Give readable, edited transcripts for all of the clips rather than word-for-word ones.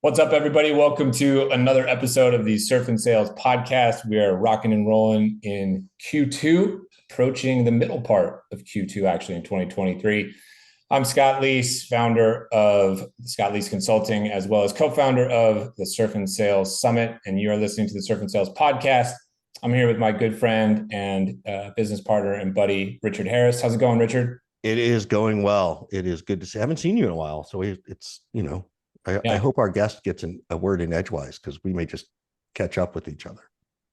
What's up, everybody? Welcome to another episode of the Surf and Sales podcast. We are rocking and rolling in Q2, approaching the middle part of Q2, actually, in 2023. I'm Scott Leese, founder of Scott Leese Consulting, as well as co-founder of the Surf and Sales Summit, and you are listening to the Surf and Sales podcast. I'm here with my good friend and business partner and buddy, Richard Harris. How's it going, Richard? It is going well. It is good to see. I haven't seen you in a while, so I hope our guest gets a word in edgewise because we may just catch up with each other.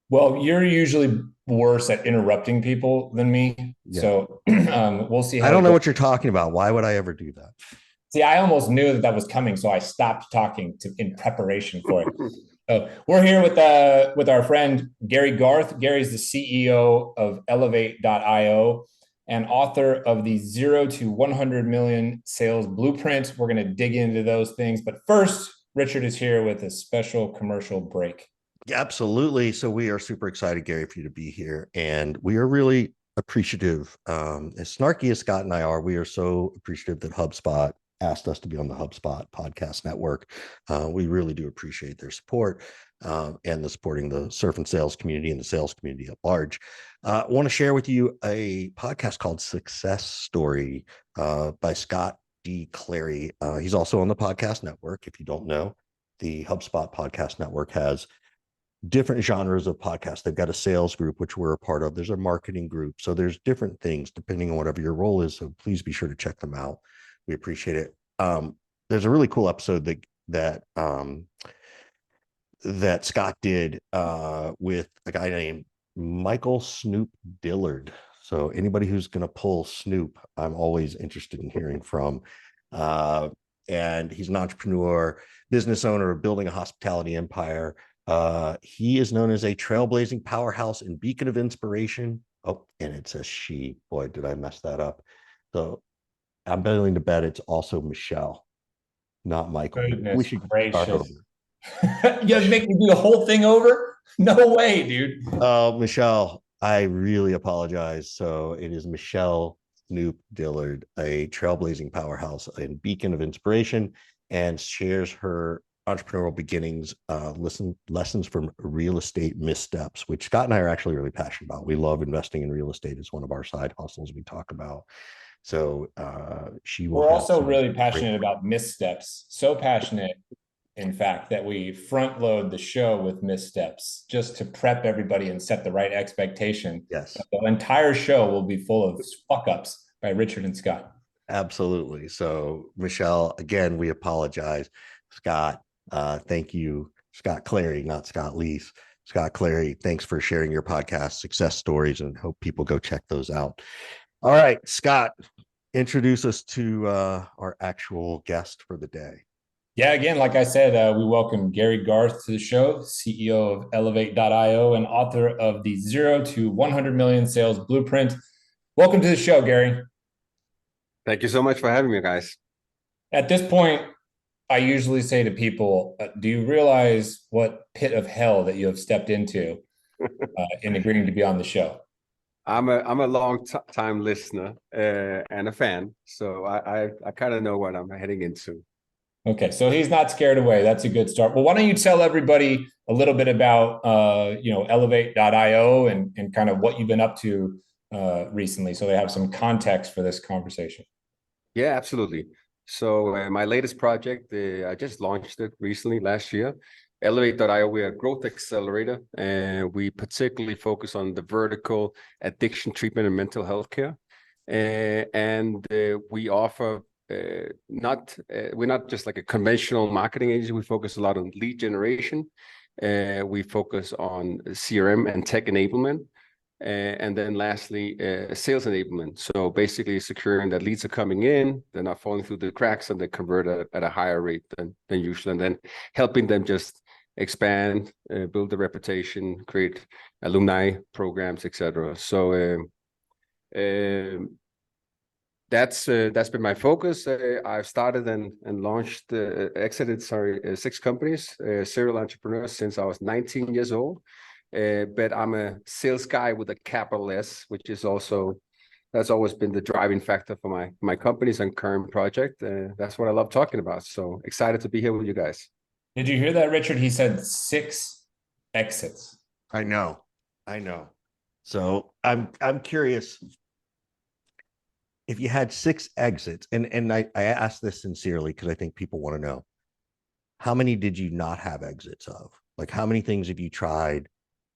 Well, you're usually worse at interrupting people than me, Yeah. So we'll see how I don't it know goes. what you're talking about. Why would I ever do that? See, I almost knew that was coming, so I stopped talking in preparation for it. So we're here with our friend Gary Garth. Gary's the CEO of Elevate.io and author of the 0 to 100 million sales blueprint. We're going to dig into those things, but first, Richard is here with a special commercial break. Yeah, absolutely. So we are super excited, Gary, for you to be here, and we are really appreciative. As snarky as Scott and I are, we are so appreciative that HubSpot asked us to be on the HubSpot podcast network. We really do appreciate their support and the supporting the surf and sales community and the sales community at large. I want to share with you a podcast called Success Story by Scott D. Clary. He's also on the podcast network. If you don't know, the HubSpot podcast network has different genres of podcasts. They've got a sales group, which we're a part of. There's a marketing group. So there's different things depending on whatever your role is. So please be sure to check them out. We appreciate it. There's a really cool episode that Scott did with a guy named Michael Snoop Dillard. So anybody who's going to pull Snoop, I'm always interested in hearing from. And he's an entrepreneur, business owner of building a hospitality empire. He is known as a trailblazing powerhouse and beacon of inspiration. Oh, and it says she. Boy, did I mess that up. So I'm willing to bet it's also Michelle, not Michael. Goodness We should start over. You guys make me do the whole thing over? No way, dude. Michelle, I really apologize. So it is Michelle Snoop Dillard, a trailblazing powerhouse and beacon of inspiration, and shares her entrepreneurial beginnings, lessons from real estate missteps, which Scott and I are actually really passionate about. We love investing in real estate. It's one of our side hustles we talk about. So we're also really passionate about missteps. So passionate, in fact, that we front load the show with missteps just to prep everybody and set the right expectation. Yes. The entire show will be full of fuck ups by Richard and Scott. Absolutely. So Michelle, again, we apologize. Scott, thank you. Scott Clary, not Scott Leese. Scott Clary, thanks for sharing your podcast success stories, and hope people go check those out. All right, Scott, introduce us to our actual guest for the day. Yeah, again, like I said, we welcome Gary Garth to the show, CEO of Elevate.io and author of the 0 to 100 million sales blueprint. Welcome to the show, Gary. Thank you so much for having me, guys. At this point, I usually say to people, do you realize what pit of hell that you have stepped into in agreeing to be on the show? I'm a long time listener and a fan, so I kind of know what I'm heading into. Okay, so he's not scared away. That's a good start. Well, why don't you tell everybody a little bit about Elevate.io and kind of what you've been up to recently, so they have some context for this conversation. Yeah, absolutely. So my latest project, I just launched it recently last year. Elevate.io, we're a growth accelerator, and we particularly focus on the vertical addiction treatment and mental health care. And we offer we're not just like a conventional marketing agency. We focus a lot on lead generation. We focus on CRM and tech enablement. And then lastly, sales enablement. So basically securing that leads are coming in, they're not falling through the cracks, and they convert at a higher rate than usual. And then helping them just expand, build the reputation, create alumni programs, etc. So that's been my focus. I've started and launched, exited 6 companies, serial entrepreneur since I was 19 years old. But I'm a sales guy with a capital S, which is also, that's always been the driving factor for my companies and current project. That's what I love talking about. So excited to be here with you guys. Did you hear that, Richard? He said 6 exits. I know. So I'm curious if you had 6 exits, and I ask this sincerely because I think people want to know, how many did you not have exits of? Like, how many things have you tried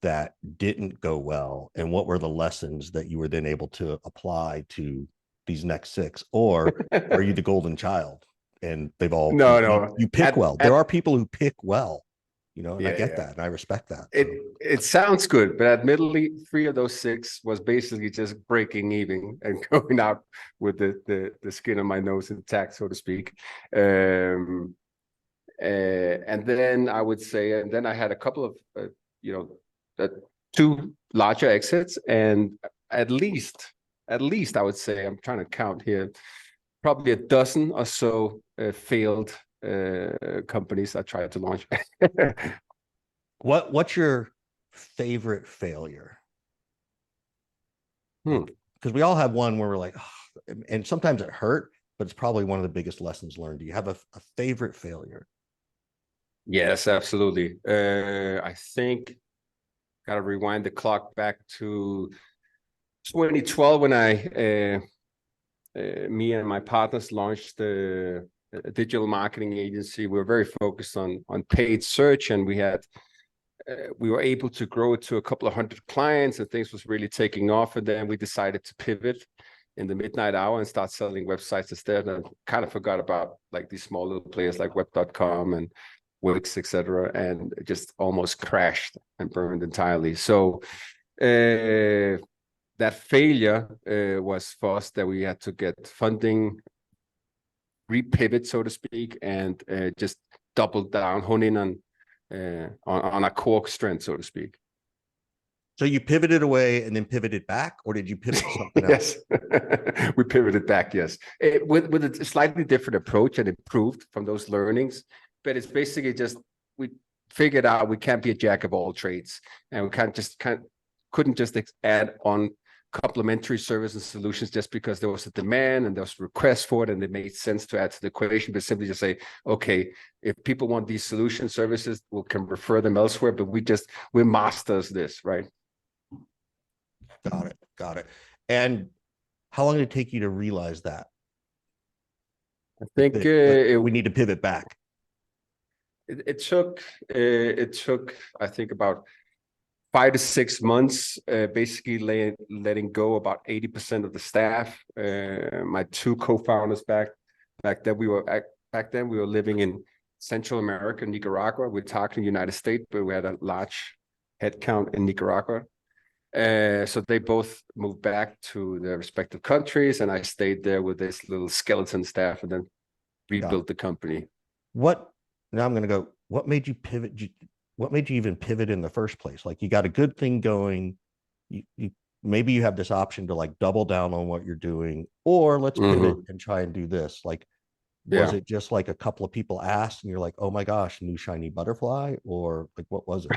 that didn't go well, and what were the lessons that you were then able to apply to these next 6? Or are you the golden child and they've all No. you pick well? There are people who pick well, and I get that and I respect that. It sounds good, but admittedly, 3 of those 6 was basically just breaking even and going out with the skin on my nose intact, so to speak. And then I would say, and then I had a couple of, 2 larger exits, and at least I would say, I'm trying to count here, probably a dozen or so failed companies I tried to launch. What's your favorite failure? Because we all have one where we're like, oh, and sometimes it hurt, but it's probably one of the biggest lessons learned. Do you have a favorite failure? Yes, absolutely. I think got to rewind the clock back to 2012 when me and my partners launched a digital marketing agency. We were very focused on paid search, and we were able to grow it to a couple of hundred clients, and things was really taking off. And then we decided to pivot in the midnight hour and start selling websites instead, and kind of forgot about like these small little players like web.com and Wix, etc., and it just almost crashed and burned entirely. So that failure was for us that we had to get funding, repivot, so to speak, and just double down, hone in on a core strength, so to speak. So you pivoted away and then pivoted back, or did you pivot to something else? Yes, we pivoted back. Yes, with a slightly different approach and improved from those learnings. But it's basically just we figured out we can't be a jack of all trades, and we couldn't just add on complementary service and solutions just because there was a demand and there was a request for it and it made sense to add to the equation, but simply just say, okay, if people want these solution services, we can refer them elsewhere, but we masters this, right? Got it. And how long did it take you to realize that? I think we need to pivot back. It took, I think, about 5 to 6 months, basically letting go about 80% of the staff. My 2 co-founders back then we were living in Central America, Nicaragua. We're talking United States, but we had a large headcount in Nicaragua. So they both moved back to their respective countries, and I stayed there with this little skeleton staff, and then rebuilt the company. Now I'm going to go, what made you pivot? What made you even pivot in the first place? Like, you got a good thing going. You maybe you have this option to like double down on what you're doing, or let's pivot and try and do this. Like, was it just like a couple of people asked and you're like, oh my gosh, new shiny butterfly? Or like, what was it?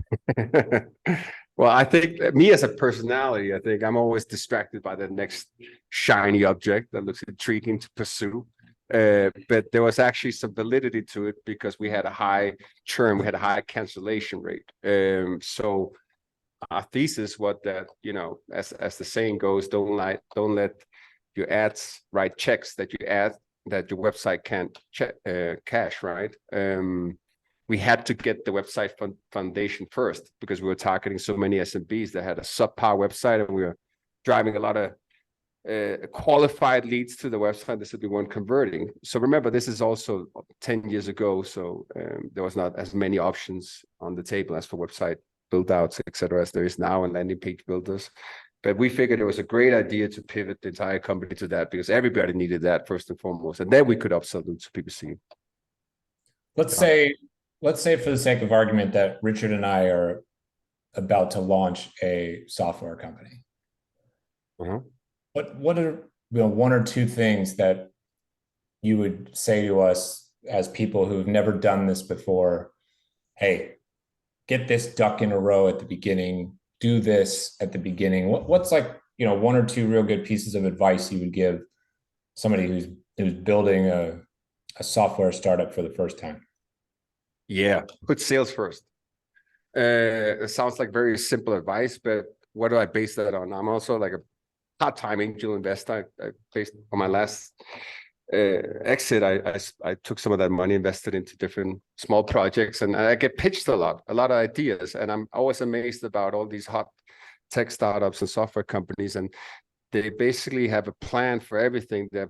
Well, I think me as a personality, I think I'm always distracted by the next shiny object that looks intriguing to pursue. But there was actually some validity to it because we had a high churn, we had a high cancellation rate. So our thesis was that, as the saying goes, don't let your ads write checks that your website can't cash, right? We had to get the website foundation first because we were targeting so many SMBs that had a subpar website, and we were driving a lot of qualified leads to the website that said we weren't converting. So remember, this is also 10 years ago, so there was not as many options on the table as for website build outs, etc., as there is now, and landing page builders. But we figured it was a great idea to pivot the entire company to that because everybody needed that first and foremost, and then we could upsell them to PPC. Let's say for the sake of argument that Richard and I are about to launch a software company. What are 1 or 2 things that you would say to us as people who've never done this before? Hey, get this duck in a row at the beginning, do this at the beginning. What's like, 1 or 2 real good pieces of advice you would give somebody who's building a software startup for the first time? Yeah, put sales first. It sounds like very simple advice, but what do I base that on? I'm also like a part-time angel investor. I based on my last exit, I took some of that money, invested into different small projects, and I get pitched a lot of ideas, and I'm always amazed about all these hot tech startups and software companies, and they basically have a plan for everything. They've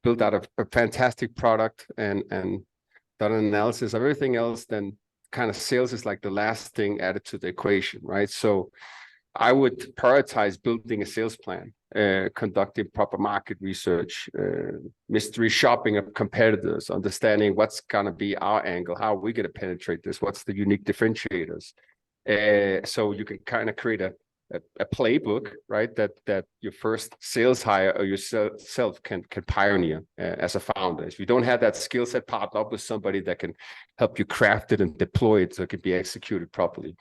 built out a fantastic product and done an analysis of everything else. Then kind of sales is like the last thing added to the equation, right? So I would prioritize building a sales plan, conducting proper market research, mystery shopping of competitors, understanding what's going to be our angle, how are we going to penetrate this, what's the unique differentiators. So you can kind of create a playbook, right? That your first sales hire or yourself can pioneer as a founder. If you don't have that skill set, partner up with somebody that can help you craft it and deploy it so it can be executed properly.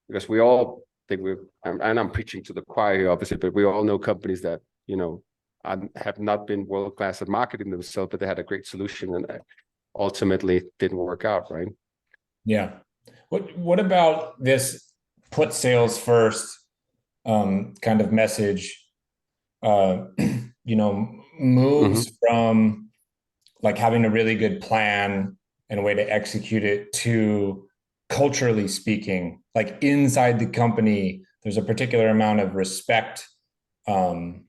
Because we all think and I'm preaching to the choir here, obviously, but we all know companies that, have not been world-class at marketing themselves, but they had a great solution and ultimately didn't work out, right? Yeah. What about this put sales first kind of message, moves from like having a really good plan and a way to execute it to culturally speaking, like inside the company, there's a particular amount of respect or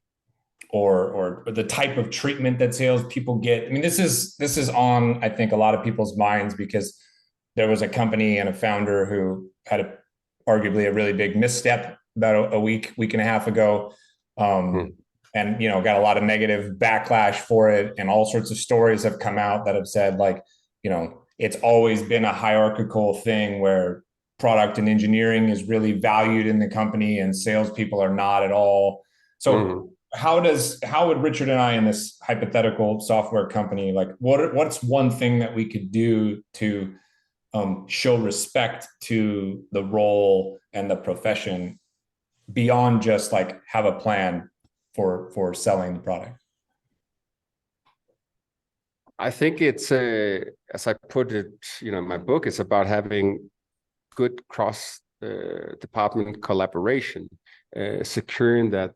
the type of treatment that salespeople get. I mean, this is on, I think, a lot of people's minds because there was a company and a founder who had arguably a really big misstep about a week and a half ago. And, got a lot of negative backlash for it. And all sorts of stories have come out that have said like, it's always been a hierarchical thing where product and engineering is really valued in the company and salespeople are not at all. So how would Richard and I in this hypothetical software company, like what's one thing that we could do to show respect to the role and the profession beyond just like have a plan for selling the product? I think it's as I put it, in my book, it's about having good cross department collaboration, securing that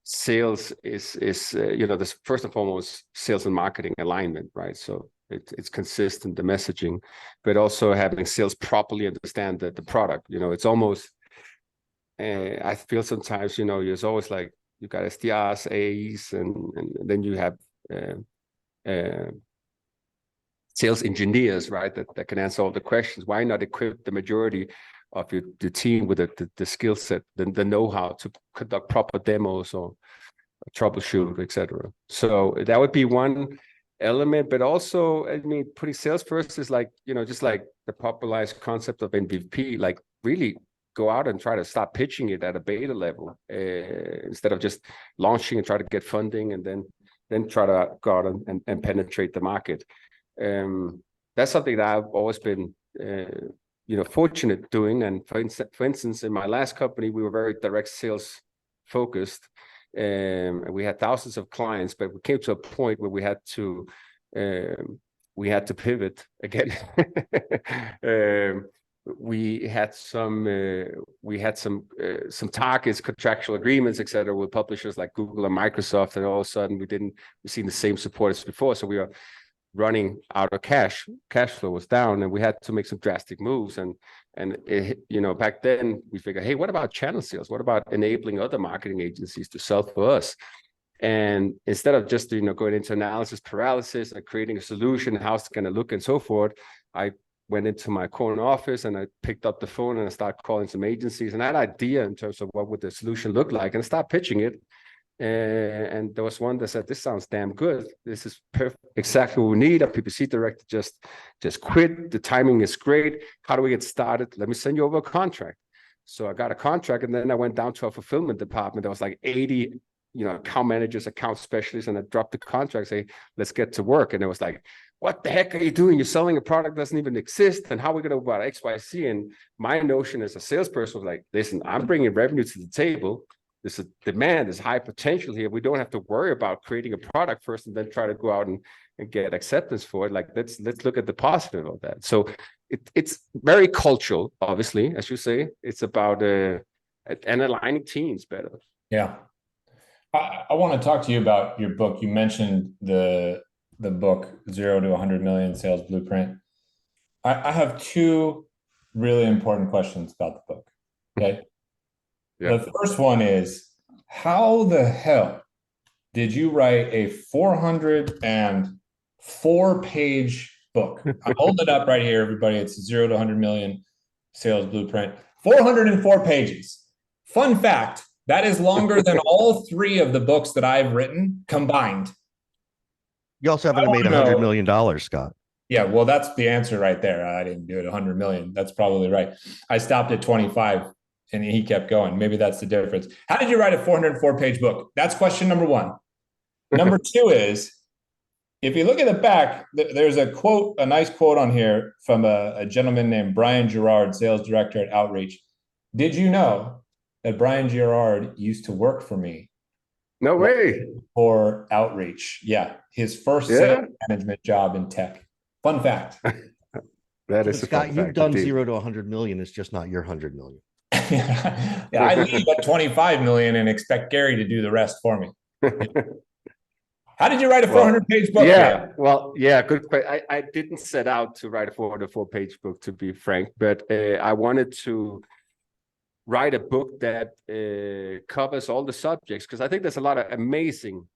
sales is this first and foremost sales and marketing alignment, right? So it's consistent, the messaging, but also having sales properly understand the product. It's almost I feel sometimes, there's always like you got SDRs, AEs, and then you have sales engineers, right? That can answer all the questions. Why not equip the majority of the team with the skill set, the know-how to conduct proper demos or troubleshoot, etc. So that would be one element. But also, I mean, putting sales first is like, just like the popularized concept of MVP, like really go out and try to start pitching it at a beta level instead of just launching and try to get funding and then try to go out and penetrate the market. That's something that I've always been fortunate doing. And for instance, in my last company, we were very direct sales focused. And we had thousands of clients, but we came to a point where we had to pivot again. We had some targets, contractual agreements, etc., with publishers like Google and Microsoft, and all of a sudden we seen the same support as before. So we were running out of cash flow was down, and we had to make some drastic moves. And back then we figured, hey, what about channel sales? What about enabling other marketing agencies to sell for us? And instead of just going into analysis paralysis and creating a solution, how it's going to look and so forth, I went into my corner office and I picked up the phone and I started calling some agencies, and I had an idea in terms of what would the solution look like, and I started pitching it. And there was one that said, this sounds damn good. This is perfect, exactly what we need. Our PPC director just quit. The timing is great. How do we get started? Let me send you over a contract. So I got a contract, and then I went down to a fulfillment department. There was like 80, account managers, account specialists, and I dropped the contract, say, let's get to work. And it was like, what the heck are you doing? You're selling a product that doesn't even exist. And how are we going to about X, Y, Z? And my notion as a salesperson was like, listen, I'm bringing revenue to the table. there's a demand, there's high potential here. We don't have to worry about creating a product first and then try to go out and get acceptance for it. Like let's look at the positive of that. So it's very cultural, obviously, as you say. It's about and aligning teams better. Yeah. I want to talk to you about your book. You mentioned the book 0 to 100 million Sales Blueprint. I have two really important questions about the book. Okay. Yeah. The first one is, how the hell did you write a 404-page book? I hold it up right here, everybody. It's 0 to 100 million Sales Blueprint. 404 pages. Fun fact, that is longer than all three of the books that I've written combined. You also haven't made $100 million, Scott. Yeah, well, that's the answer right there. I didn't do it 100 million. That's probably right. I stopped at 25 and he kept going. Maybe that's the difference. How did you write a 404-page book? That's question number one. Number two is, if you look at the back, there's a quote, a nice quote on here from a gentleman named Brian Gerard, sales director at Outreach. Did you know that Brian Gerard used to work for me? No way. For Outreach. Yeah. His first sales management job in tech. Fun fact. That is Scott, you've done 0 to 100 million. It's just not your 100 million. Yeah, I leave at 25 million and expect Gary to do the rest for me. How did you write a 400-page book? Yeah, well, yeah, good question. I didn't set out to write a 404-page book, to be frank, but I wanted to write a book that covers all the subjects, because I think there's a lot of amazing,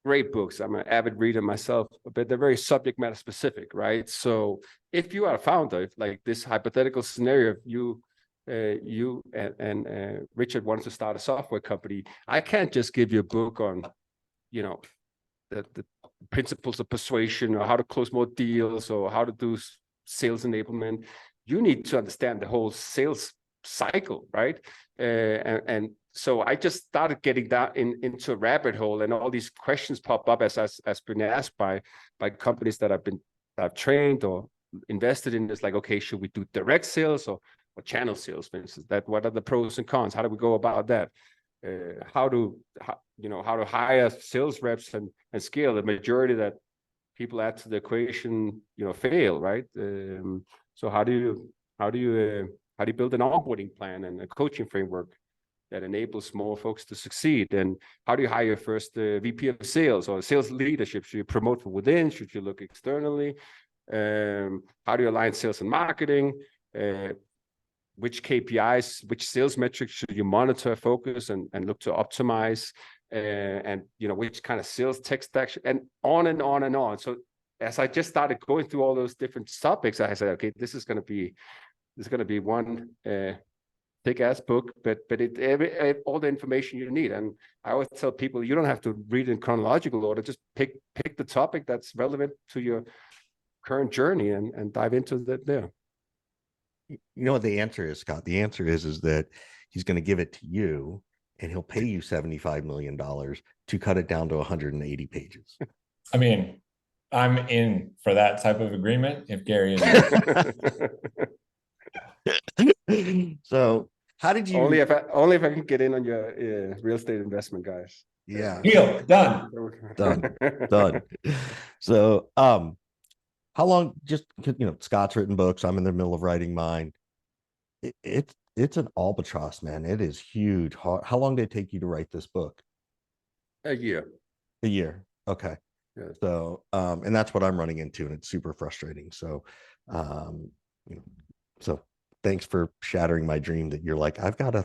great books. I'm an avid reader myself, but they're very subject matter specific, right? So if you are a founder, if like this hypothetical scenario, you and Richard wants to start a software company, I can't just give you a book on, you know, the principles of persuasion or how to close more deals or how to do sales enablement. You need to understand the whole sales cycle, right? And so I just started getting that into a rabbit hole, and all these questions pop up as been asked by companies that I've trained or invested in. It's like, okay, should we do direct sales or channel sales, for instance? What are the pros and cons? How do we go about that? How to hire sales reps and scale. The majority that people add to the equation, fail, right? So how do you build an onboarding plan and a coaching framework that enables more folks to succeed? And how do you hire your first VP of sales or sales leadership? Should you promote from within? Should you look externally? How do you align sales and marketing? Which KPIs, which sales metrics should you monitor, focus, and look to optimize? And which kind of sales tech stack, and on and on and on. So as I just started going through all those different topics, I said, okay, this is going to be one thick ass book, but it all the information you need. And I always tell people, you don't have to read in chronological order. Just pick the topic that's relevant to your current journey and dive into that there. You know what the answer is, Scott? The answer is that he's going to give it to you, and he'll pay you $75 million to cut it down to 180 pages. I mean, I'm in for that type of agreement if Gary is. So how did you only if I can get in on your real estate investment, guys? Yeah. Deal. Done. So how long, just, Scott's written books. I'm in the middle of writing mine. It's an albatross, man. It is huge. How long did it take you to write this book? A year. Okay. Yeah. So, and that's what I'm running into, and it's super frustrating. So, so thanks for shattering my dream that you're like, I've got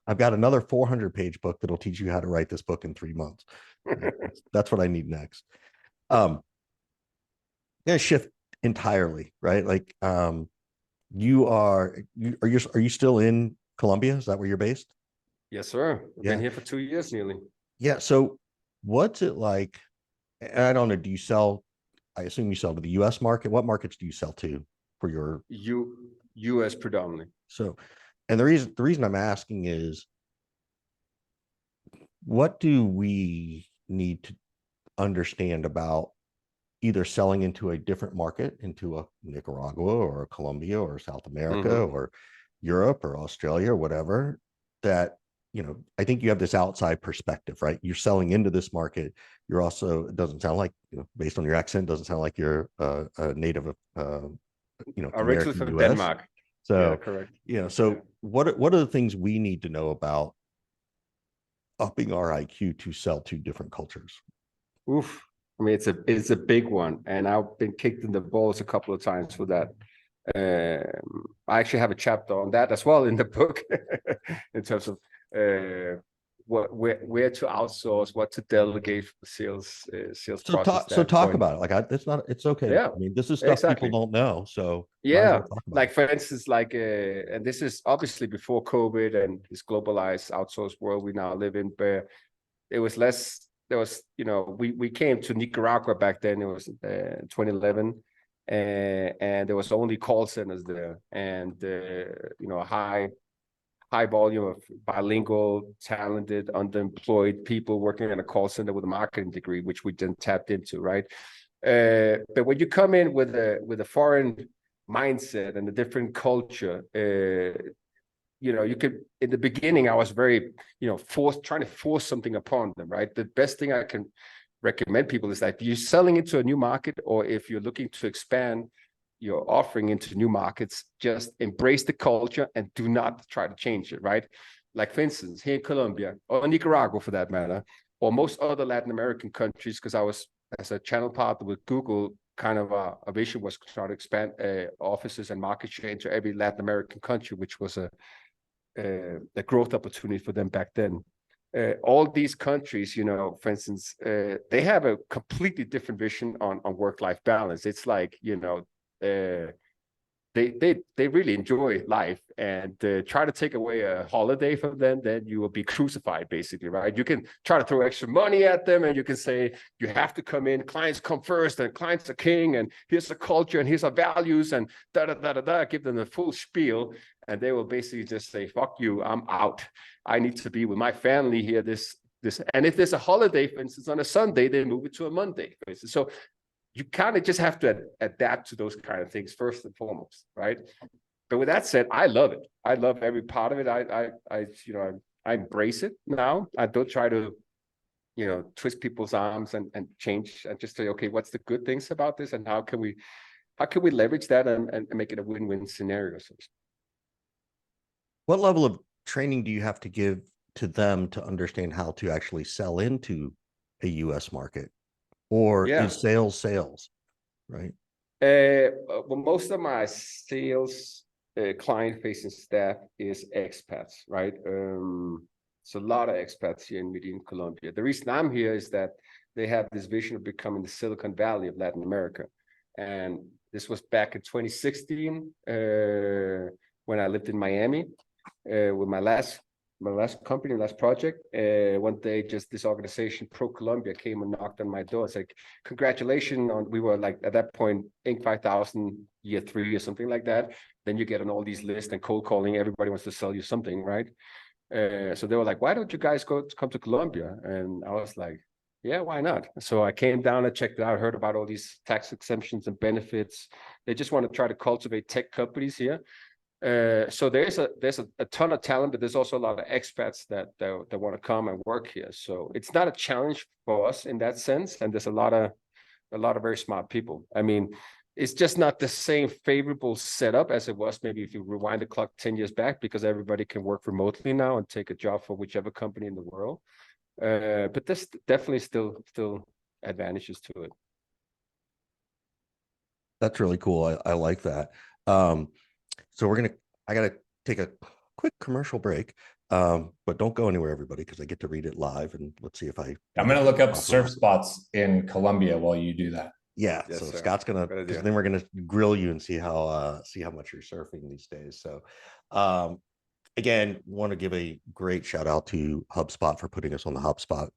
another 400-page book that'll teach you how to write this book in 3 months. That's what I need next. Gonna shift entirely, right? Like, are you still in Colombia? Is that where you're based? Yes, sir. I've been here for 2 years nearly. Yeah. So what's it like? And I don't know, do you sell, I assume you sell to the US market. What markets do you sell to for your US predominantly? So, and the reason I'm asking is, what do we need to understand about either selling into a different market, into a Nicaragua or a Colombia or South America or Europe or Australia or whatever, that I think you have this outside perspective, right? You're selling into this market. You're also, it doesn't sound like, based on your accent, doesn't sound like you're a native of, Originally American from US. Denmark. Yeah, So, correct. so Yeah. what are the things we need to know about upping our IQ to sell to different cultures? Oof. I mean, it's a big one, and I've been kicked in the balls a couple of times for that. I actually have a chapter on that as well in the book, in terms of where to outsource, what to delegate for the sales So process talk standpoint. about it. Like, it's okay. Yeah, I mean, this is stuff people exactly. don't know, so might as Yeah, well talk about like it. for instance, like and this is obviously before COVID and this globalized outsourced world we now live in, but it was less. There was, we came to Nicaragua back then. It was 2011, and there was only call centers there, and a high volume of bilingual, talented, underemployed people working in a call center with a marketing degree, which we then tapped into, right? But when you come in with a foreign mindset and a different culture, you could, in the beginning, I was very, trying to force something upon them, right? The best thing I can recommend people is that if you're selling into a new market, or if you're looking to expand your offering into new markets, just embrace the culture and do not try to change it, right? Like, for instance, here in Colombia, or Nicaragua for that matter, or most other Latin American countries, because I was, as a channel partner with Google, kind of a vision was to try to expand offices and market share into every Latin American country, which was a growth opportunity for them back then. All these countries, for instance, they have a completely different vision on work-life balance. It's like, they really enjoy life, and try to take away a holiday from them, then you will be crucified, basically, right? You can try to throw extra money at them, and you can say you have to come in, clients come first, and clients are king, and here's the culture, and here's our values, and give them the full spiel, and they will basically just say, fuck you, I'm out. I need to be with my family here. And if there's a holiday, for instance, on a Sunday, they move it to a Monday, for instance. So you kind of just have to adapt to those kind of things first and foremost, right? But with that said, I love it. I love every part of it. I embrace it now. I don't try to, twist people's arms and change, and just say, okay, what's the good things about this, and how can we leverage that and make it a win-win scenario? What level of training do you have to give to them to understand how to actually sell into a US market? Or is sales, right? Well, most of my sales client-facing staff is expats, right? It's a lot of expats here in Medellin, Colombia. The reason I'm here is that they have this vision of becoming the Silicon Valley of Latin America. And this was back in 2016 when I lived in Miami with my last company, last project. One day, just this organization, Pro Colombia, came and knocked on my door. It's like, congratulations on, we were like, at that point, Inc. 5000 year 3 or something like that. Then you get on all these lists and cold calling. Everybody wants to sell you something, right? So they were like, why don't you guys come to Colombia? And I was like, yeah, why not? So I came down and checked it out, heard about all these tax exemptions and benefits. They just want to try to cultivate tech companies here. So there's a ton of talent, but there's also a lot of expats that want to come and work here. So it's not a challenge for us in that sense, and there's a lot of very smart people. I mean, it's just not the same favorable setup as it was maybe if you rewind the clock 10 years back, because everybody can work remotely now and take a job for whichever company in the world. But there's definitely still advantages to it. That's really cool. I like that. So I got to take a quick commercial break, but don't go anywhere, everybody, because I get to read it live. And let's see if I'm going to look up surf spots in Colombia while you do that. Yeah. Yes, so sir. Scott's because then we're going to grill you and see how much you're surfing these days. So, again, want to give a great shout out to HubSpot for putting us on the HubSpot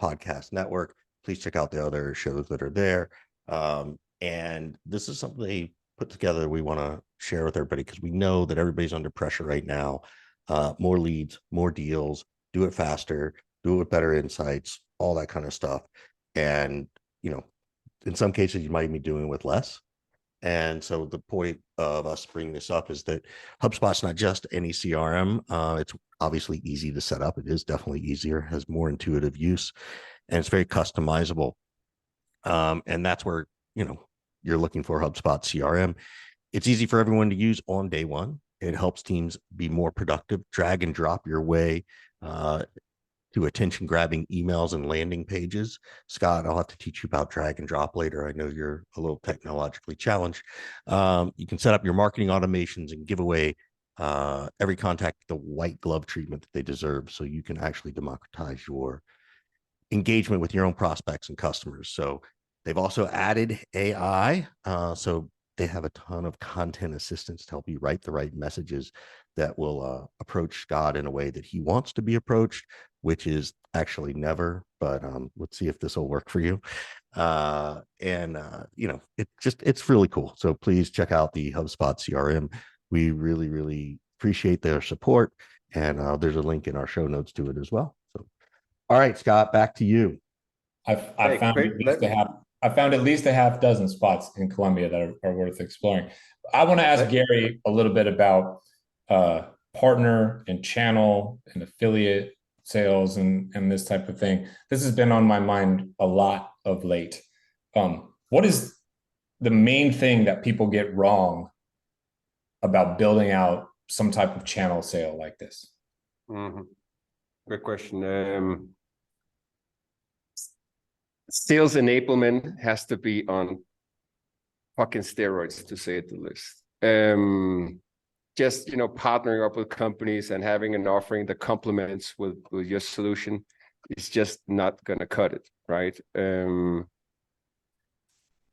podcast network. Please check out the other shows that are there. And this is something they put together we want to share with everybody, because we know that everybody's under pressure right now. More leads, more deals, do it faster, do it with better insights, all that kind of stuff. And, in some cases you might be doing with less. And so the point of us bringing this up is that HubSpot's not just any CRM. It's obviously easy to set up. It is definitely easier, has more intuitive use, and it's very customizable. And that's where, you're looking for HubSpot CRM. It's easy for everyone to use on day one. It helps teams be more productive, drag and drop your way to attention grabbing emails and landing pages. Scott, I'll have to teach you about drag and drop later. I know you're a little technologically challenged. You can set up your marketing automations and give away every contact the white glove treatment that they deserve, so you can actually democratize your engagement with your own prospects and customers. So they've also added AI. So they have a ton of content assistance to help you write the right messages that will approach Scott in a way that he wants to be approached, which is actually never, but let's see if this will work for you. It's really cool. So please check out the HubSpot CRM. We really, really appreciate their support. And there's a link in our show notes to it as well. So, all right, Scott, back to you. I found at least a half dozen spots in Colombia that are worth exploring. I want to ask Gary a little bit about partner and channel and affiliate sales and this type of thing. This has been on my mind a lot of late. What is the main thing that people get wrong about building out some type of channel sale like this? Good question. Sales enablement has to be on fucking steroids, to say it the least. Just partnering up with companies and having an offering that complements with your solution is just not going to cut it, right?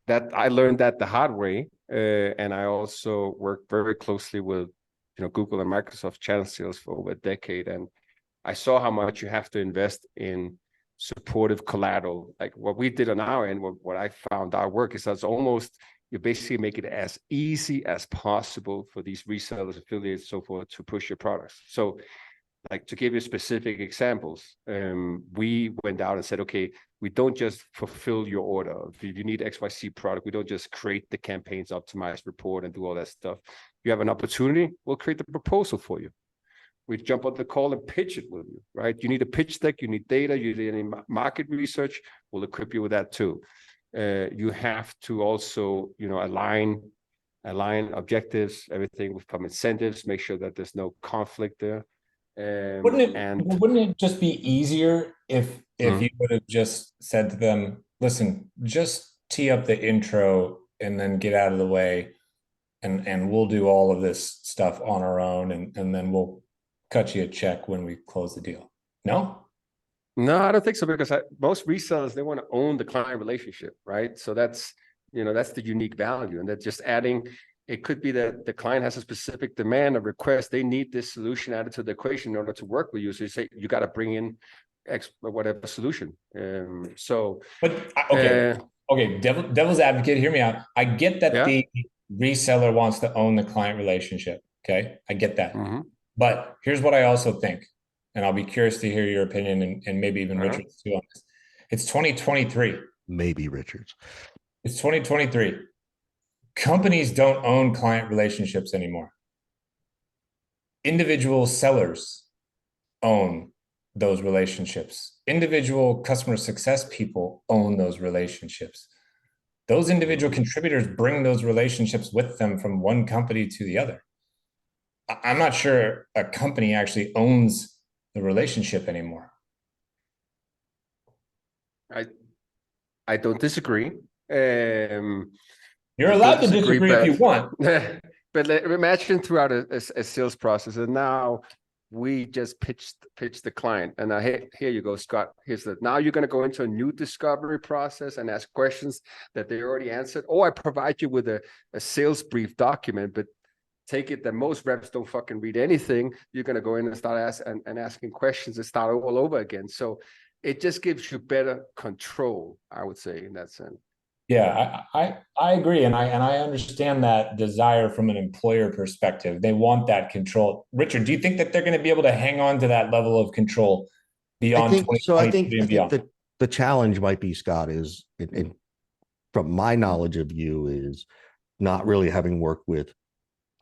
That I learned that the hard way, and I also worked very closely with Google and Microsoft channel sales for over a decade, and I saw how much you have to invest in supportive collateral. Like what we did on our end, what I found our work is that's almost, you basically make it as easy as possible for these resellers, affiliates, so forth, to push your products. So like, to give you specific examples, we went out and said, okay, we don't just fulfill your order. If you need XYZ product, we don't just create the campaigns, optimize, report, and do all that stuff. You have an opportunity, we'll create the proposal for you. We jump on the call and pitch it with you, right? You need a pitch deck, you need data, you need any market research, we'll equip you with that too. You have to also, align objectives, everything from incentives, make sure that there's no conflict there. Wouldn't it just be easier if you would have just said to them, listen, just tee up the intro and then get out of the way, and we'll do all of this stuff on our own, and then we'll cut you a check when we close the deal? No, I don't think so, because most resellers, they want to own the client relationship, right? So that's the unique value, and that just adding. It could be that the client has a specific demand, a request. They need this solution added to the equation in order to work with you. So you say, you got to bring in X or whatever solution. Okay, devil's advocate, hear me out. I get that the reseller wants to own the client relationship. Okay, I get that. But here's what I also think, and I'll be curious to hear your opinion, and maybe even Richard's too on this. It's 2023. Maybe Richard's. It's 2023. Companies don't own client relationships anymore. Individual sellers own those relationships. Individual customer success people own those relationships. Those individual contributors bring those relationships with them from one company to the other. I'm not sure a company actually owns the relationship anymore. I don't disagree. You're allowed to disagree if you want. But imagine throughout a sales process, and now we just pitched the client, and here you go, Scott. Now you're going to go into a new discovery process and ask questions that they already answered. Or I provide you with a sales brief document, but take it that most reps don't fucking read anything. You're going to go in and start asking questions and start all over again. So it just gives you better control, I would say, in that sense. Yeah, I agree, and I understand that desire from an employer perspective. They want that control. Richard, do you think that they're going to be able to hang on to that level of control beyond 2023 and beyond? I think the challenge might be, Scott, is from my knowledge of you, is not really having worked with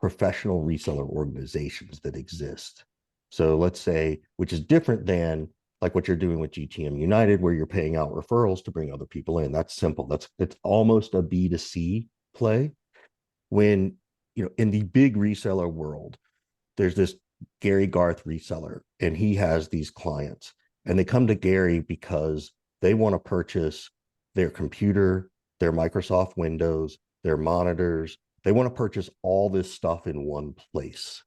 professional reseller organizations that exist. So let's say, which is different than like what you're doing with GTM United, where you're paying out referrals to bring other people in. That's simple. It's almost a B2C play. When, in the big reseller world, there's this Gary Garth reseller, and he has these clients, and they come to Gary because they want to purchase their computer, their Microsoft Windows, their monitors. They want to purchase all this stuff in one place,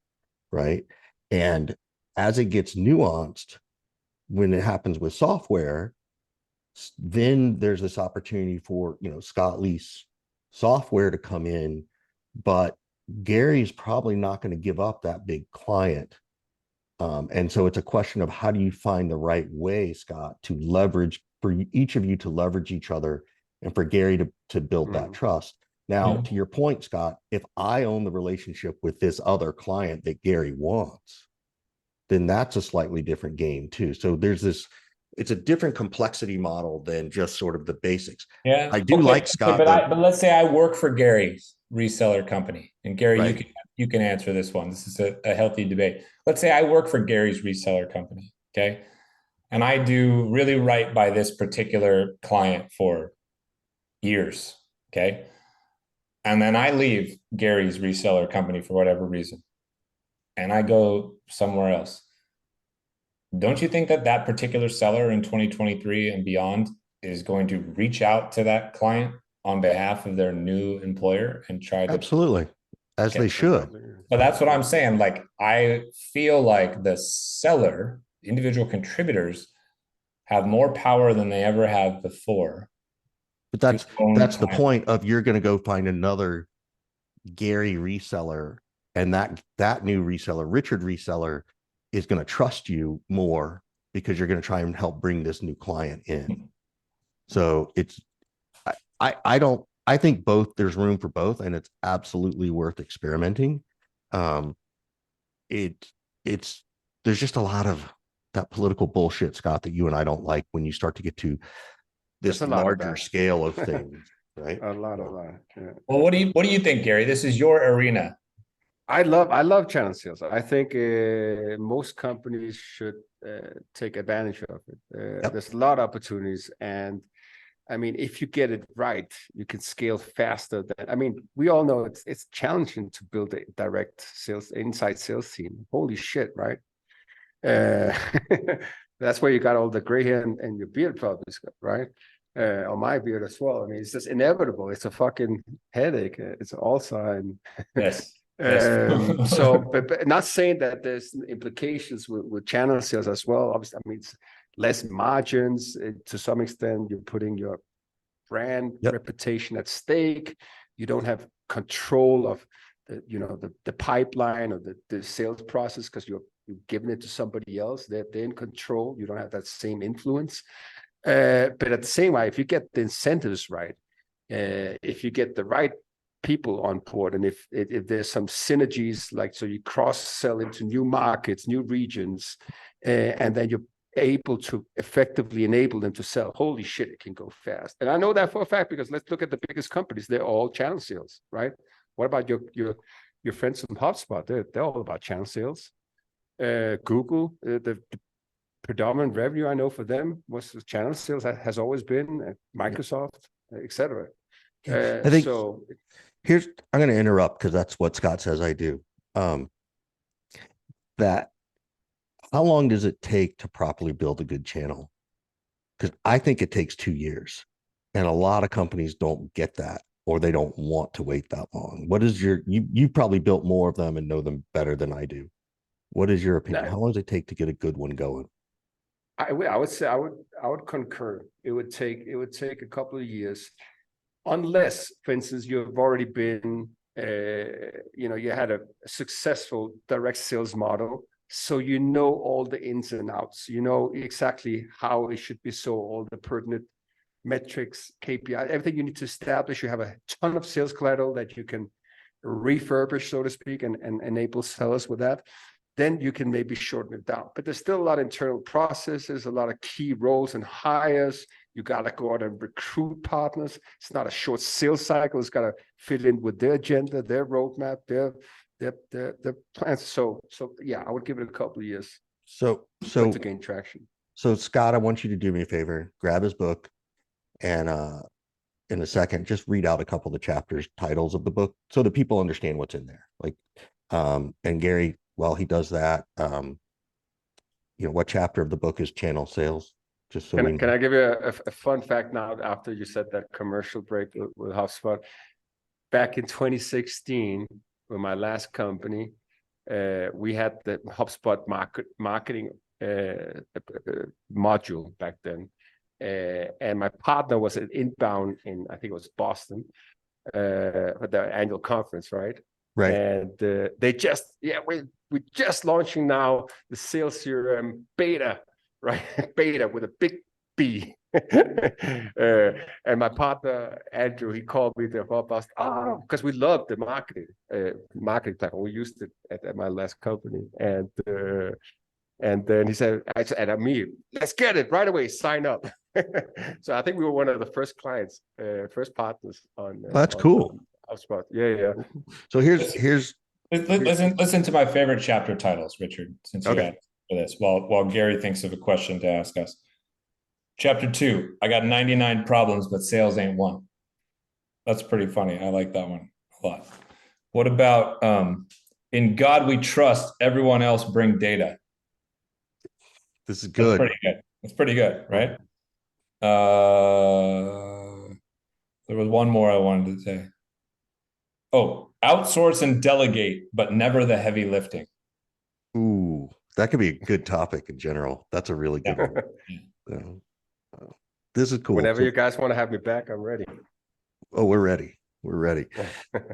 right? And as it gets nuanced, when it happens with software, then there's this opportunity for, Scott Leese software to come in, but Gary's probably not going to give up that big client. And so it's a question of how do you find the right way, Scott, to leverage, for each of you to leverage each other, and for Gary to build that trust. Now, to your point, Scott, if I own the relationship with this other client that Gary wants, then that's a slightly different game too. So it's a different complexity model than just sort of the basics. Yeah, I do like Scott, but let's say I work for Gary's reseller company, and Gary, right. you can answer this one. This is a healthy debate. Let's say I work for Gary's reseller company, okay, and I do really right by this particular client for years, okay, and then I leave Gary's reseller company for whatever reason, and I go somewhere else. Don't you think that particular seller in 2023 and beyond is going to reach out to that client on behalf of their new employer and try to— Absolutely, as they should. But that's what I'm saying. Like, I feel like the seller, individual contributors, have more power than they ever have before. But that's the point of, you're going to go find another Gary reseller, and that new reseller, Richard reseller, is going to trust you more because you're going to try and help bring this new client in. So I think there's room for both, and it's absolutely worth experimenting. There's just a lot of that political bullshit, Scott, that you and I don't like when you start to get to this larger scale of things, right? A lot. Yeah. Well, what do you think, Gary? This is your arena. I love channel sales. I think most companies should take advantage of it. There's a lot of opportunities, and I mean, if you get it right, you can scale faster. We all know it's challenging to build a direct sales, inside sales team. Holy shit, right? That's where you got all the gray hair and your beard probably, right? Or my beard as well. I mean, it's just inevitable. It's a fucking headache. It's also, and Yes. but not saying that there's implications with channel sales as well. Obviously, I mean, it's less margins to some extent. You're putting your brand reputation at stake. You don't have control of the pipeline or the sales process because you're giving it to somebody else. They're in control. You don't have that same influence. But at the same way, if you get the incentives right, if you get the right people on board, and if there's some synergies, like so you cross sell into new markets, new regions, and then you're able to effectively enable them to sell, holy shit, it can go fast. And I know that for a fact, because let's look at the biggest companies. They're all channel sales, right? What about your friends from HubSpot? They're all about channel sales. Google, the predominant revenue I know for them was channel sales. That has always been Microsoft, etc. I think I'm going to interrupt because that's what Scott says I do. That how long does it take to properly build a good channel? Because I think it takes 2 years, and a lot of companies don't get that, or they don't want to wait that long. What is you probably built more of them and know them better than I do. What is your opinion? How long does it take to get a good one going? I would say I would concur. It would take a couple of years. Unless, for instance, you've already been, you had a successful direct sales model, so you know all the ins and outs. You know exactly how it should be sold, all the pertinent metrics, KPI, everything you need to establish. You have a ton of sales collateral that you can refurbish, so to speak, and enable sellers with that. Then you can maybe shorten it down. But there's still a lot of internal processes, a lot of key roles and hires. You got to go out and recruit partners. It's not a short sales cycle. It's got to fit in with their agenda, their roadmap, their plans. So yeah, I would give it a couple of years to gain traction. So Scott, I want you to do me a favor, grab his book, and in a second, just read out a couple of the chapters, titles of the book, so that people understand what's in there. Like, and Gary, while he does that, what chapter of the book is channel sales? Just so can I give you a fun fact now after you said that commercial break with HubSpot? Back in 2016, with my last company, we had the HubSpot marketing module back then. And my partner was at Inbound in, I think it was Boston, for the annual conference, right? Right. And we're just launching now the sales CRM beta, right? Beta with a big B. And my partner Andrew, he called me to help us because we loved the marketing platform. We used it at my last company, and then he said, and me, let's get it right away, sign up. So I think we were one of the first clients, first partners on. That's cool. HubSpot. Yeah. So here's listen to my favorite chapter titles, Richard, since you asked for this, while Gary thinks of a question to ask us. Chapter 2, I got 99 problems, but sales ain't one. That's pretty funny. I like that one a lot. What about in God we trust, everyone else bring data? This is good. That's pretty good, right? There was one more I wanted to say. Oh, outsource and delegate, but never the heavy lifting. Ooh, that could be a good topic in general. That's a really good one. This is cool. Whenever you guys want to have me back, I'm ready. Oh, we're ready. We're ready.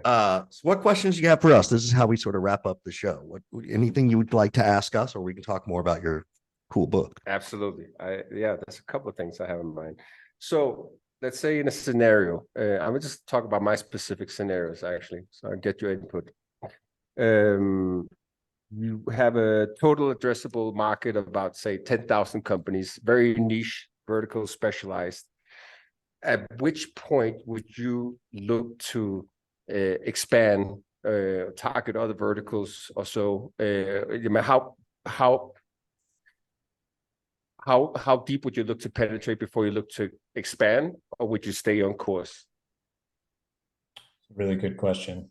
So what questions do you have for us? This is how we sort of wrap up the show. Anything you would like to ask us, or we can talk more about your cool book? Absolutely. There's a couple of things I have in mind. So let's say in a scenario, I'm gonna just talk about my specific scenarios actually, so I'll get your input. You have a total addressable market of about, say, 10,000 companies, very niche, vertical, specialized. At which point would you look to expand, target other verticals or so? How deep would you look to penetrate before you look to expand, or would you stay on course? Really good question.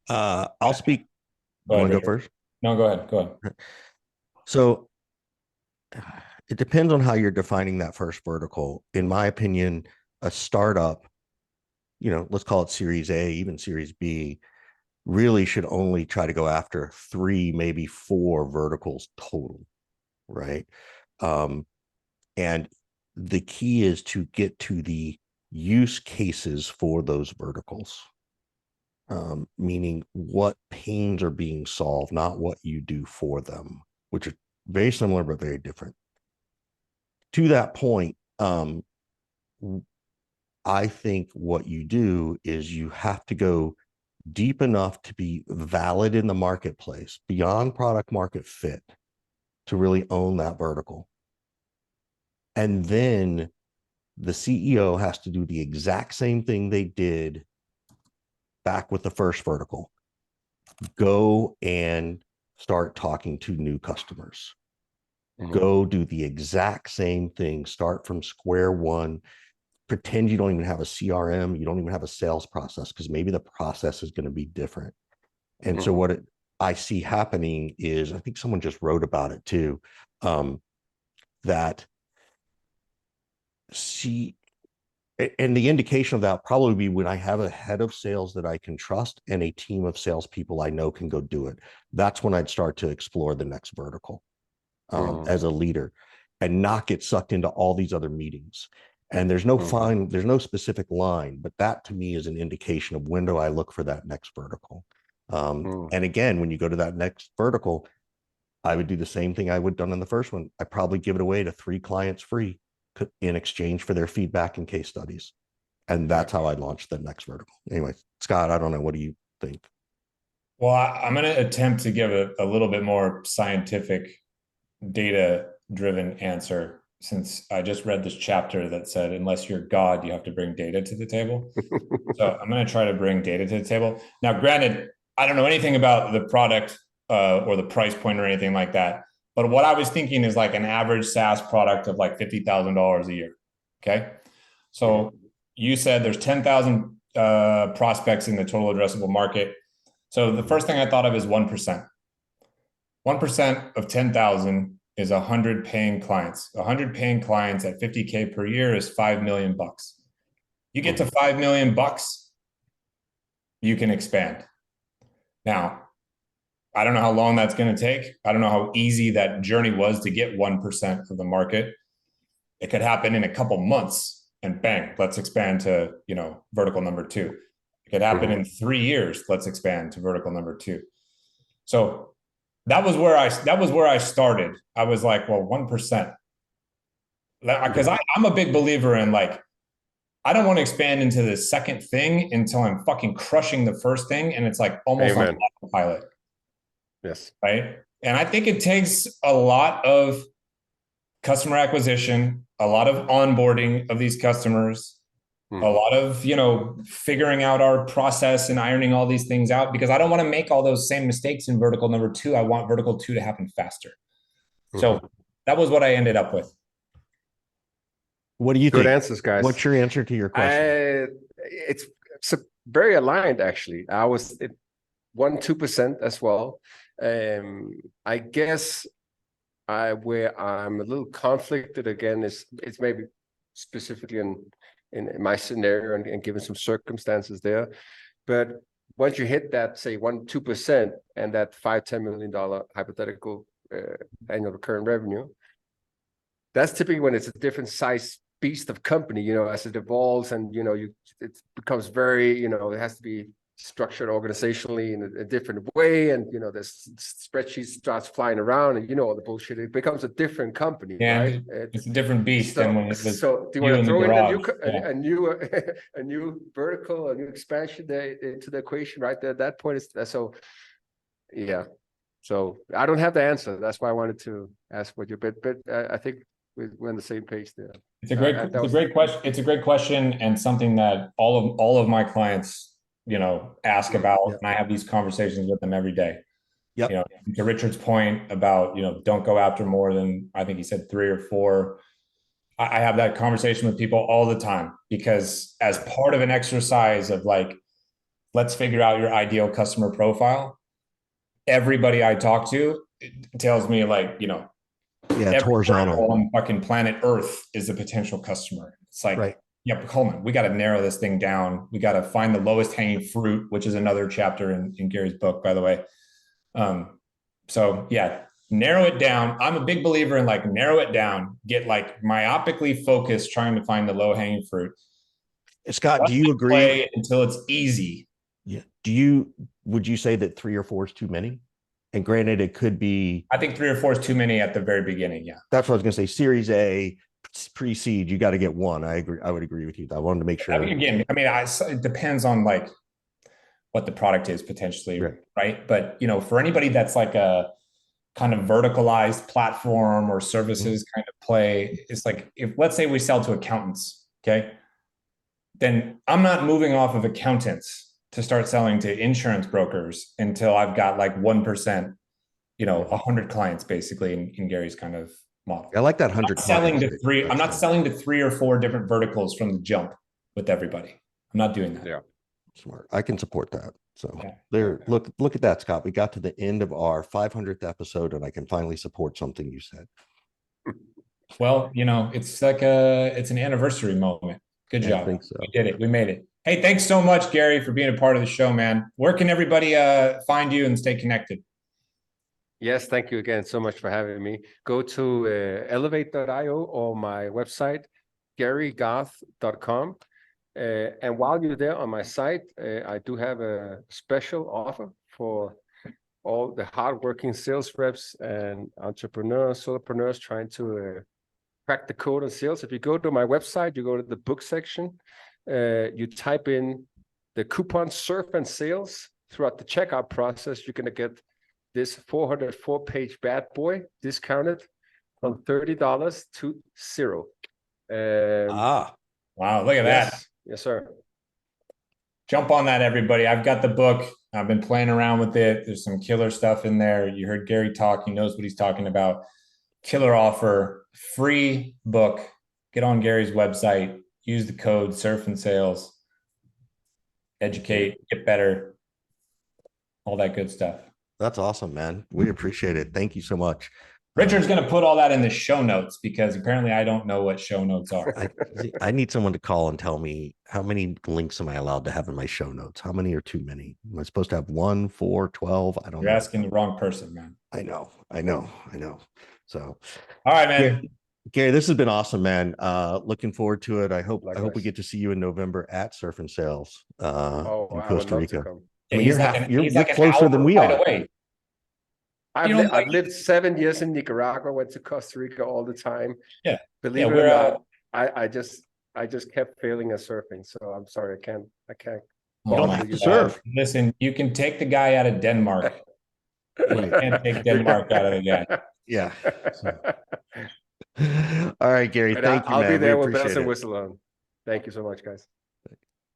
I'll speak. You want to go first? No, go ahead. So it depends on how you're defining that first vertical. In my opinion, a startup, let's call it Series A, even Series B, really should only try to go after 3, maybe 4 verticals total, right? And the key is to get to the use cases for those verticals. Meaning what pains are being solved, not what you do for them, which are very similar but very different. To that point, I think what you do is you have to go deep enough to be valid in the marketplace, beyond product market fit, to really own that vertical. And then the CEO has to do the exact same thing they did back with the first vertical. Go and start talking to new customers. Go do the exact same thing. Start from square one. Pretend you don't even have a CRM. You don't even have a sales process, because maybe the process is going to be different. And so what I see happening is, I think someone just wrote about it too, that and the indication of that will probably be when I have a head of sales that I can trust and a team of salespeople I know can go do it. That's when I'd start to explore the next vertical as a leader, and not get sucked into all these other meetings. And there's no specific line, but that to me is an indication of when do I look for that next vertical. And again, when you go to that next vertical, I would do the same thing I would have done in the first one. I probably give it away to 3 clients free in exchange for their feedback and case studies. And that's how I launched the next vertical. Anyway, Scott, I don't know. What do you think? Well, I'm going to attempt to give a little bit more scientific, data-driven answer since I just read this chapter that said, unless you're God, you have to bring data to the table. So I'm going to try to bring data to the table. Now, granted, I don't know anything about the product or the price point or anything like that. But what I was thinking is like an average SaaS product of like $50,000 a year. Okay. So you said there's 10,000 prospects in the total addressable market. So the first thing I thought of is 1%. 1% of 10,000 is 100 paying clients. 100 paying clients at 50K per year is $5 million. You get to $5 million, you can expand. Now, I don't know how long that's going to take. I don't know how easy that journey was to get 1% of the market. It could happen in a couple months and bang, let's expand to, vertical number 2. It could happen in 3 years. Let's expand to vertical number 2. So that was where I started. I was like, well, 1%. Because I'm a big believer in like, I don't want to expand into the second thing until I'm fucking crushing the first thing. And it's like almost on autopilot. Yes. Right. And I think it takes a lot of customer acquisition, a lot of onboarding of these customers, a lot of, figuring out our process and ironing all these things out, because I don't want to make all those same mistakes in vertical number 2. I want vertical 2 to happen faster. So that was what I ended up with. What do you think? Good answers, guys. What's your answer to your question? It's very aligned, actually. I was at 1-2% as well. I guess where I'm a little conflicted again is it's maybe specifically in my scenario and given some circumstances there. But once you hit that, say 1-2% and that $5-10 million hypothetical annual recurring revenue, that's typically when it's a different size beast of company, as it evolves and, it becomes very, it has to be structured organizationally in a different way. And, the spreadsheet starts flying around and, all the bullshit, it becomes a different company, right? It's a different beast than when it was. So do you want to throw in a new vertical, a new expansion there into the equation right there? At that point, so I don't have the answer. That's why I wanted to ask what but I think we're on the same page there. It's a great question. It's a great question, and something that all of my clients, ask about, and I have these conversations with them every day. Yep. To Richard's point about, don't go after more than, I think he said 3 or 4. I have that conversation with people all the time, because as part of an exercise of like, let's figure out your ideal customer profile, everybody I talk to tells me like, it's horizontal on fucking planet Earth is a potential customer. It's like, yeah, but Coleman, we got to narrow this thing down. We got to find the lowest hanging fruit, which is another chapter in Gary's book, by the way. So yeah, narrow it down. I'm a big believer in like, narrow it down, get like myopically focused, trying to find the low hanging fruit. Scott, do you agree? Until it's easy. Yeah. Would you say that 3 or 4 is too many? And granted, it could be. I think 3 or 4 is too many at the very beginning. Yeah. That's what I was going to say. Series A, pre-seed, you got to get 1. I agree. I would agree with you. I wanted to make sure. It depends on like what the product is potentially, right? But, for anybody that's like a kind of verticalized platform or services kind of play, it's like, if let's say we sell to accountants, okay, then I'm not moving off of accountants to start selling to insurance brokers until I've got like 1%, 100 clients basically in Gary's kind of model. I like that 100. I'm not selling to 3 or 4 different verticals from the jump with everybody. I'm not doing that. Yeah. Smart. I can support that. So look at that, Scott. We got to the end of our 500th episode and I can finally support something you said. Well, it's like it's an anniversary moment. Good job. I think so. We did it. We made it. Hey, thanks so much, Gary, for being a part of the show, man. Where can everybody find you and stay connected? Yes, thank you again so much for having me. Go to elevate.io or my website, garygarth.com. And while you're there on my site, I do have a special offer for all the hardworking sales reps and entrepreneurs, solopreneurs trying to crack the code on sales. If you go to my website, you go to the book section, you type in the coupon Surf and Sales. Throughout the checkout process, you're going to get this 404-page bad boy discounted from $30 to $0. Wow, look at that. Yes, sir. Jump on that, everybody. I've got the book. I've been playing around with it. There's some killer stuff in there. You heard Gary talk. He knows what he's talking about. Killer offer, free book. Get on Gary's website. Use the code Surf and Sales. Educate, get better, all that good stuff. That's awesome, man. We appreciate it. Thank you so much. Richard's going to put all that in the show notes because apparently I don't know what show notes are. I need someone to call and tell me how many links am I allowed to have in my show notes? How many are too many? Am I supposed to have 1, 4, 12? I don't know. You're asking the wrong person, man. I know. So, all right, man. Gary, this has been awesome, man. Looking forward to it. I hope we get to see you in November at Surf and Sales in Costa Rica. I mean, you're closer than we are. I've lived 7 years in Nicaragua, went to Costa Rica all the time. Yeah. Believe it or not, I just kept failing at surfing. So I'm sorry, I can't. You don't have to surf. Listen, you can take the guy out of Denmark. You can't take Denmark out of the guy. Yeah. All right, Gary. Thank you, man. I'll be there with bells and whistle on. Thank you so much, guys.